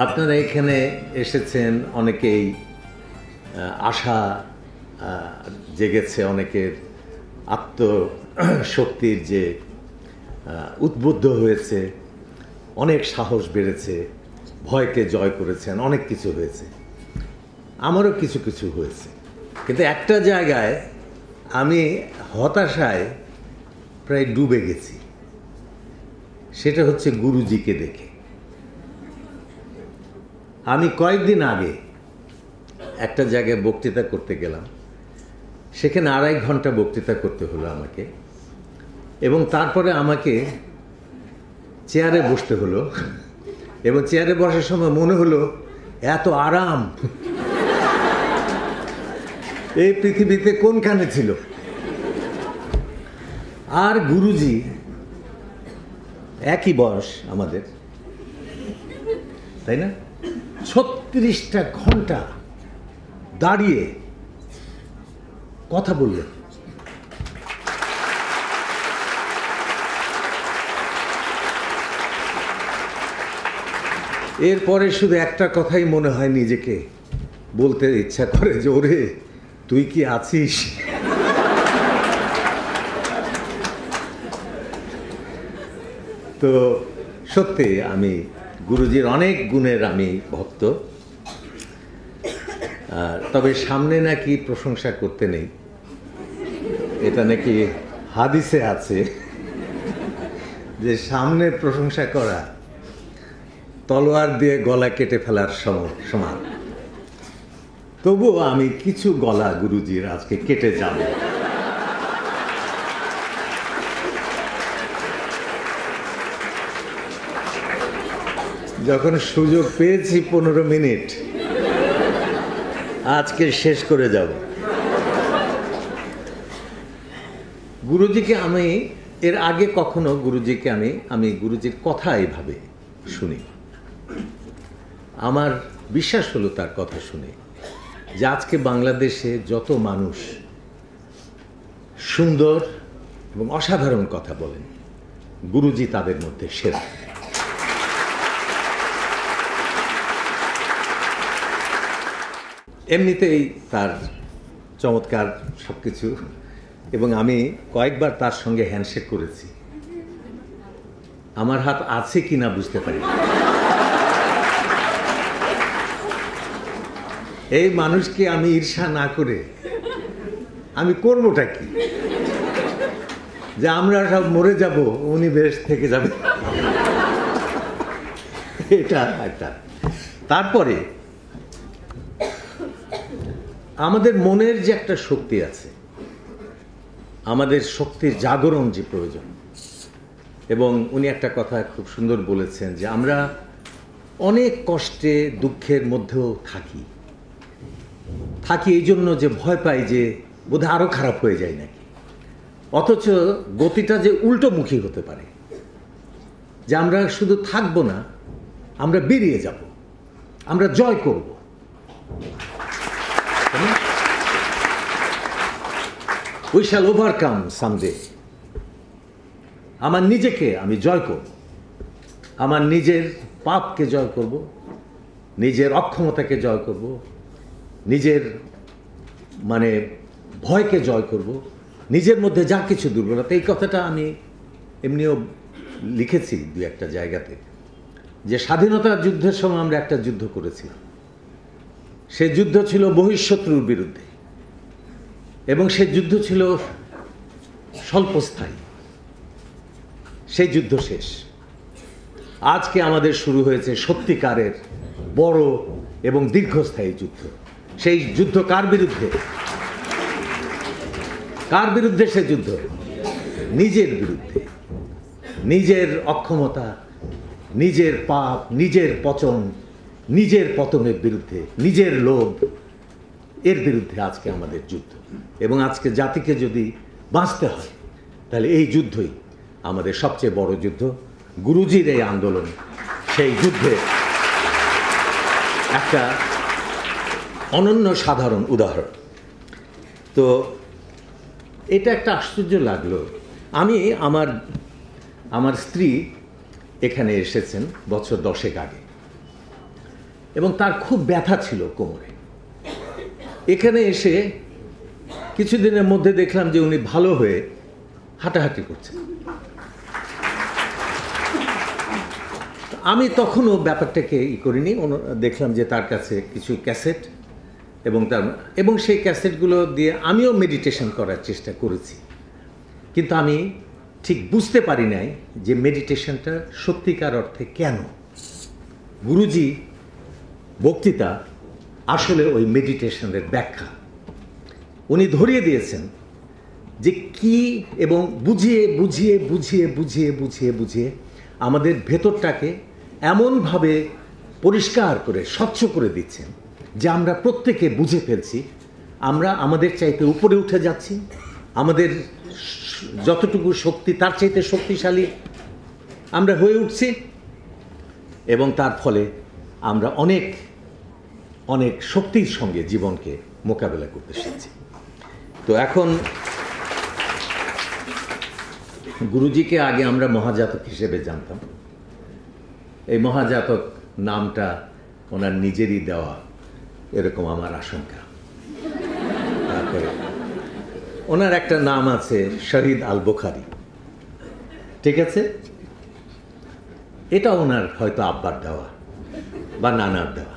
আপনারা এখানে এসেছেন, অনেকেই আশা জেগেছে, অনেকের আত্মশক্তির যে উদ্বুদ্ধ হয়েছে, অনেক সাহস বেড়েছে, ভয়কে জয় করেছেন, অনেক কিছু হয়েছে। আমারও কিছু কিছু হয়েছে, কিন্তু একটা জায়গায় আমি হতাশায় প্রায় ডুবে গেছি। সেটা হচ্ছে গুরুজিকে দেখে। আমি কয়েকদিন আগে একটা জায়গায় বক্তৃতা করতে গেলাম, সেখানে 2.5 ঘন্টা বক্তৃতা করতে হলো আমাকে, এবং তারপরে আমাকে চেয়ারে বসতে হলো, এবং চেয়ারে বসার সময় মনে হলো এত আরাম এই পৃথিবীতে কোনখানে ছিল। আর গুরুজি একই বয়স আমাদের, তাই না? 36টা ঘন্টা দাঁড়িয়ে কথা বললেন। এরপরে শুধু একটা কথাই মনে হয়, নিজেকে বলতে ইচ্ছা করে যে ওরে তুই কি আছিস? তো সত্যি আমি গুরুজির অনেক গুণের আমি ভক্ত, তবে সামনে নাকি প্রশংসা করতে নেই, এটা নাকি হাদিসে আছে যে সামনে প্রশংসা করা তলোয়ার দিয়ে গলা কেটে ফেলার সমান। তবুও আমি কিছু গলা গুরুজির আজকে কেটে যাব। যখন সুযোগ পেয়েছি 15 মিনিট, আজকে শেষ করে যাব। গুরুজিকে আমি এর আগে কখনো গুরুজিকে আমি গুরুজির কথা এইভাবে শুনি। আমার বিশ্বাস হলো তার কথা শুনে যে আজকে বাংলাদেশে যত মানুষ সুন্দর এবং অসাধারণ কথা বলেন, গুরুজি তাদের মধ্যে সেরা। এমনিতেই তার চমৎকার সবকিছু, এবং আমি কয়েকবার তার সঙ্গে হ্যান্ডশেক করেছি। আমার হাত আছে কিনা বুঝতে পারি। এই মানুষকে আমি ঈর্ষা না করে আমি করবোটা কি? যে আমরা সব মরে যাব, উনি বেশ থেকে যাবে, এটা একটা। তারপরে আমাদের মনের যে একটা শক্তি আছে, আমাদের শক্তির জাগরণ যে প্রয়োজন, এবং উনি একটা কথা খুব সুন্দর বলেছেন যে আমরা অনেক কষ্টে দুঃখের মধ্যেও থাকি এই জন্য যে ভয় পাই যে বোধহয় আরো খারাপ হয়ে যায় নাকি, অথচ গতিটা যে উল্টোমুখী হতে পারে, যে আমরা শুধু থাকবো না, আমরা বেরিয়ে যাব, আমরা জয় করব। We shall overcome someday. আমার নিজেকে আমি জয় করব, আমার নিজের পাপকে জয় করব, নিজের অক্ষমতাকে জয় করব, নিজের ভয়কে জয় করব, নিজের মধ্যে যা কিছু দুর্বলতা। এই কথাটা আমি এমনিও লিখেছি 2-1টা জায়গাতে, যে স্বাধীনতার যুদ্ধের সময় আমরা একটা যুদ্ধ করেছিলাম। সে যুদ্ধ ছিল বহিঃশত্রুর বিরুদ্ধে, এবং সে যুদ্ধ ছিল স্বল্পস্থায়ী। সেই যুদ্ধ শেষ। আজকে আমাদের শুরু হয়েছে সত্যিকারের বড় এবং দীর্ঘস্থায়ী যুদ্ধ। সেই যুদ্ধ কার বিরুদ্ধে? সে যুদ্ধ নিজের বিরুদ্ধে, নিজের অক্ষমতা, নিজের পাপ, নিজের পচন, নিজের পতনের বিরুদ্ধে, নিজের লোভ, এর বিরুদ্ধে আজকে আমাদের যুদ্ধ। এবং আজকে জাতিকে যদি বাঁচতে হয়, তাহলে এই যুদ্ধই আমাদের সবচেয়ে বড় যুদ্ধ। গুরুজির এই আন্দোলন সেই যুদ্ধে একটা অনন্য সাধারণ উদাহরণ। তো এটা একটা আশ্চর্য লাগলো। আমি আমার স্ত্রী এখানে এসেছেন বছর 10 আগে, এবং তার খুব ব্যথা ছিল কোমরে। এখানে এসে কিছুদিনের মধ্যে দেখলাম যে উনি ভালো হয়ে হাঁটাহাঁটি করছেন। আমি তখনও ব্যাপারটাকে করিনি, দেখলাম যে তার কাছে কিছু ক্যাসেট এবং সেই ক্যাসেটগুলো দিয়ে আমিও মেডিটেশন করার চেষ্টা করেছি, কিন্তু আমি ঠিক বুঝতে পারি নাই যে মেডিটেশনটা সত্যিকার অর্থে কেন। গুরুজি বক্তৃতা আসলে ওই মেডিটেশনের ব্যাখ্যা। উনি ধরিয়ে দিয়েছেন যে কি, এবং বুঝিয়ে বুঝিয়ে বুঝিয়ে বুঝিয়ে বুঝিয়ে বুঝিয়ে আমাদের ভেতরটাকে এমনভাবে পরিষ্কার করে স্বচ্ছ করে দিচ্ছেন যে আমরা প্রত্যেকে বুঝে ফেলছি আমরা আমাদের চাইতে উপরে উঠে যাচ্ছি, আমাদের যতটুকু শক্তি তার চাইতে শক্তিশালী আমরা হয়ে উঠছি, এবং তার ফলে আমরা অনেক অনেক শক্তির সঙ্গে জীবনকে মোকাবেলা করতে শিখছি। তো এখন গুরুজিকে আগে আমরা মহাজাতক হিসেবে জানতাম। এই মহাজাতক নামটা ওনার নিজেরই দেওয়া এরকম আমার আশঙ্কা। তারপরে ওনার একটা নাম আছে শহীদ আল বুখারী, ঠিক আছে, এটা ওনার হয়তো আব্বার দেওয়া বা নানার দেওয়া,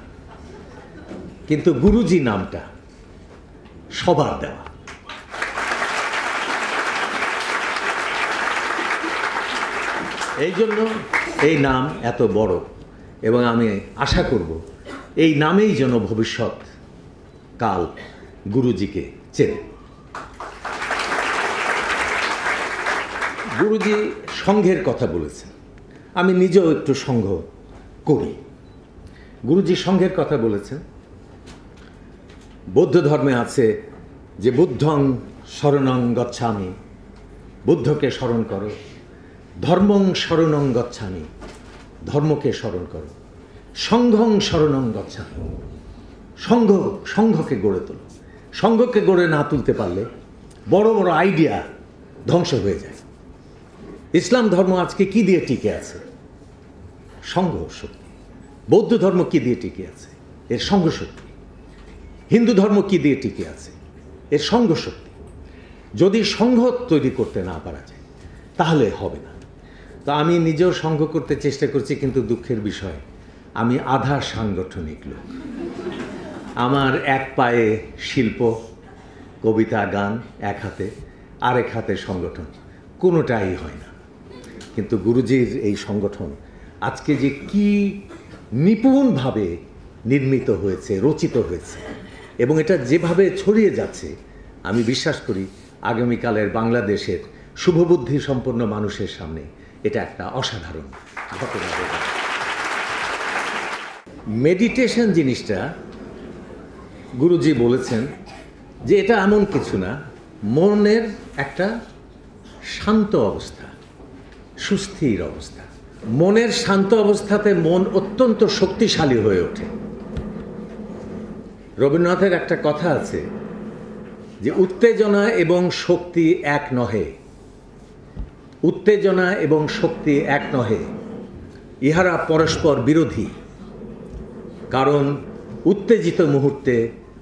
কিন্তু গুরুজি নামটা সবার দেওয়া। এই জন্য এই নাম এত বড়, এবং আমি আশা করব এই নামেই যেন ভবিষ্যৎ কাল গুরুজিকে চেনে। গুরুজি সংঘের কথা বলেছেন, আমি নিজেও একটু সংঘ করি। গুরুজি সংঘের কথা বলেছেন। বৌদ্ধ ধর্মে আছে যে বুদ্ধং শরণং গচ্ছামি, বুদ্ধকে স্মরণ করো, ধর্মং শরণং গচ্ছামি, ধর্মকে স্মরণ করো, সংঘং শরণং গচ্ছামি, সংঘকে গড়ে তোলো। সংঘকে গড়ে না তুলতে পারলে বড় বড় আইডিয়া ধ্বংস হয়ে যায়। ইসলাম ধর্ম আজকে কি দিয়ে টিকে আছে? সংঘ শক্তি। বৌদ্ধ ধর্ম কি দিয়ে টিকে আছে? এর সংঘ শক্তি। হিন্দু ধর্ম কি দিয়ে টিকে আছে? এর সংঘ শক্তি। যদি সংঘ তৈরি করতে না পারা যায় তাহলে হবে না। তো আমি নিজেও সংঘ করতে চেষ্টা করছি, কিন্তু দুঃখের বিষয় আমি আধা সাংগঠনিক লোক। আমার এক পায়ে শিল্প, কবিতা, গান এক হাতে, আরেক হাতে সংগঠন, কোনোটাই হয় না। কিন্তু গুরুজির এই সংগঠন আজকে যে কি নিপুণভাবে নির্মিত হয়েছে, রচিত হয়েছে, এবং এটা যেভাবে ছড়িয়ে যাচ্ছে, আমি বিশ্বাস করি আগামীকালের বাংলাদেশের শুভবুদ্ধি সম্পন্ন মানুষের সামনে এটা একটা অসাধারণ ঘটনা। মেডিটেশন জিনিসটা গুরুজি বলেছেন যে এটা এমন কিছু না, মনের একটা শান্ত অবস্থা, সুস্থির অবস্থা। মনের শান্ত অবস্থাতে মন অত্যন্ত শক্তিশালী হয়ে ওঠে। রবীন্দ্রনাথের একটা কথা আছে যে উত্তেজনা এবং শক্তি এক নহে, উত্তেজনা এবং শক্তি এক নহে, ইহারা পরস্পর বিরোধী। কারণ উত্তেজিত মুহূর্তে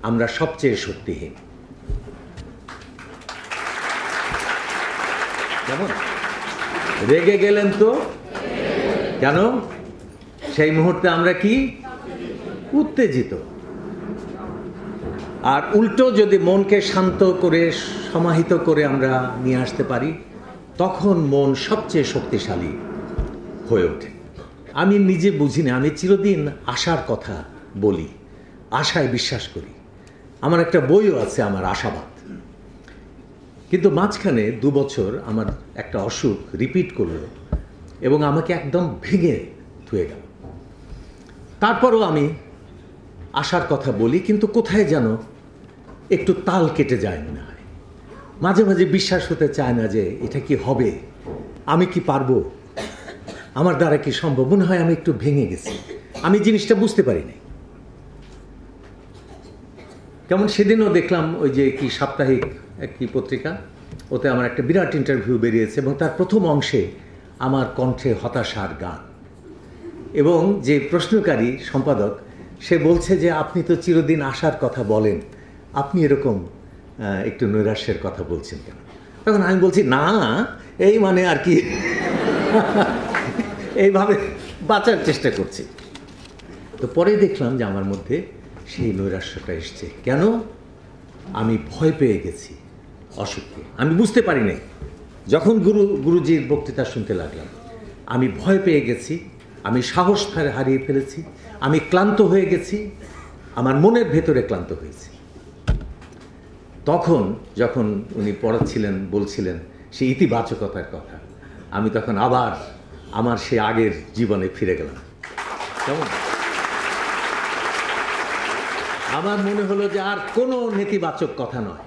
আমরা সবচেয়ে শক্তিহীন। কেমন? রেগে গেলেন তো কেন? সেই মুহূর্তে আমরা কি? উত্তেজিত। আর উল্টো যদি মনকে শান্ত করে সমাহিত করে আমরা নিয়ে আসতে পারি, তখন মন সবচেয়ে শক্তিশালী হয়ে ওঠে। আমি নিজে বুঝি না, আমি চিরদিন আশার কথা বলি, আশায় বিশ্বাস করি। আমার একটা বইও আছে, আমার আশাবাদ। কিন্তু মাঝখানে 2 বছর আমার একটা অসুখ রিপিট করলো এবং আমাকে একদম ভেঙে ধুয়ে গেল। তারপরও আমি আশার কথা বলি, কিন্তু কোথায় যেন একটু তাল কেটে যায় মনে হয়। মাঝে মাঝে বিশ্বাস হতে চায় না যে এটা কি হবে, আমি কি পারবো, আমার দ্বারা কি সম্ভব। মনে হয় আমি একটু ভেঙে গেছি, আমি জিনিসটা বুঝতে পারি নাই। কেমন সেদিনও দেখলাম ওই যে কি সাপ্তাহিক একটি পত্রিকা, ওতে আমার একটা বিরাট ইন্টারভিউ বেরিয়েছে এবং তার প্রথম অংশে আমার কণ্ঠে হতাশার গান, এবং যে প্রশ্নকারী সম্পাদক সে বলছে যে আপনি তো চিরদিন আসার কথা বলেন, আপনি এরকম একটু নৈরাশ্যের কথা বলছেন কেন? তখন আমি বলছি না, এই মানে আর কি এইভাবে বাঁচার চেষ্টা করছি। তো পরে দেখলাম যে আমার মধ্যে সেই নৈরাশ্যটা এসছে। কেন? আমি ভয় পেয়ে গেছি অসুখকে। আমি বুঝতে পারি নাই। যখন গুরুজির বক্তৃতা শুনতে লাগলাম, আমি ভয় পেয়ে গেছি, আমি সাহস হারিয়ে ফেলেছি, আমি ক্লান্ত হয়ে গেছি, আমার মনের ভেতরে ক্লান্ত হয়েছি। তখন যখন উনি পড়াচ্ছিলেন, বলছিলেন সেই ইতিবাচকতার কথা, আমি তখন আবার আমার সে আগের জীবনে ফিরে গেলাম। কেমন? আমার মনে হলো যে আর কোনো নেতিবাচক কথা নয়,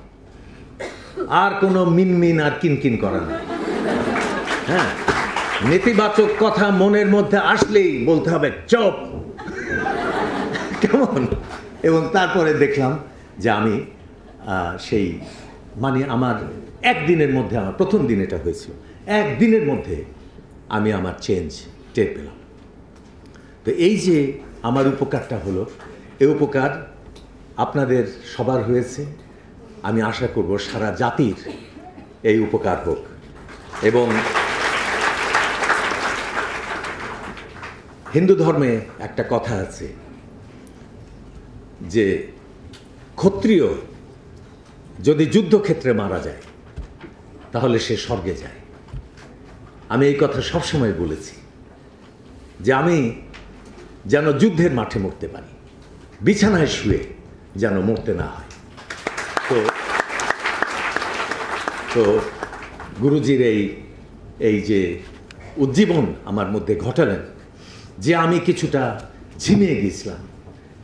আর কোনো মিনমিন আর কিনকিন করা নয়। হ্যাঁ, নেতিবাচক কথা মনের মধ্যে আসলেই বলতে হবে চুপ। কেমন? এবং তারপরে দেখলাম যে আমি সেই মানে আমার একদিনের মধ্যে, আমার প্রথম দিন এটা হয়েছিল, একদিনের মধ্যে আমি আমার চেঞ্জ টের পেলাম। তো এই যে আমার উপকারটা হলো, এই উপকার আপনাদের সবার হয়েছে। আমি আশা করব সারা জাতির এই উপকার হোক। এবং হিন্দু ধর্মে একটা কথা আছে যে ক্ষত্রিয় যদি যুদ্ধক্ষেত্রে মারা যায় তাহলে সে স্বর্গে যায়। আমি এই কথা সবসময় বলেছি যে আমি যেন যুদ্ধের মাঠে মরতে পারি, বিছানায় শুয়ে যেন মরতে না হয়। তো গুরুজির এই যে উজ্জীবন আমার মধ্যে ঘটালেন, যে আমি কিছুটা ঝিমিয়ে গিয়েছিলাম,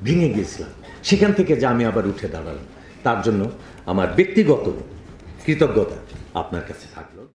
ভেঙে গিয়েছিলাম, সেখান থেকে যে আমি আবার উঠে দাঁড়ালাম, তার জন্য আমার ব্যক্তিগত কৃতজ্ঞতা আপনার কাছে থাকলো।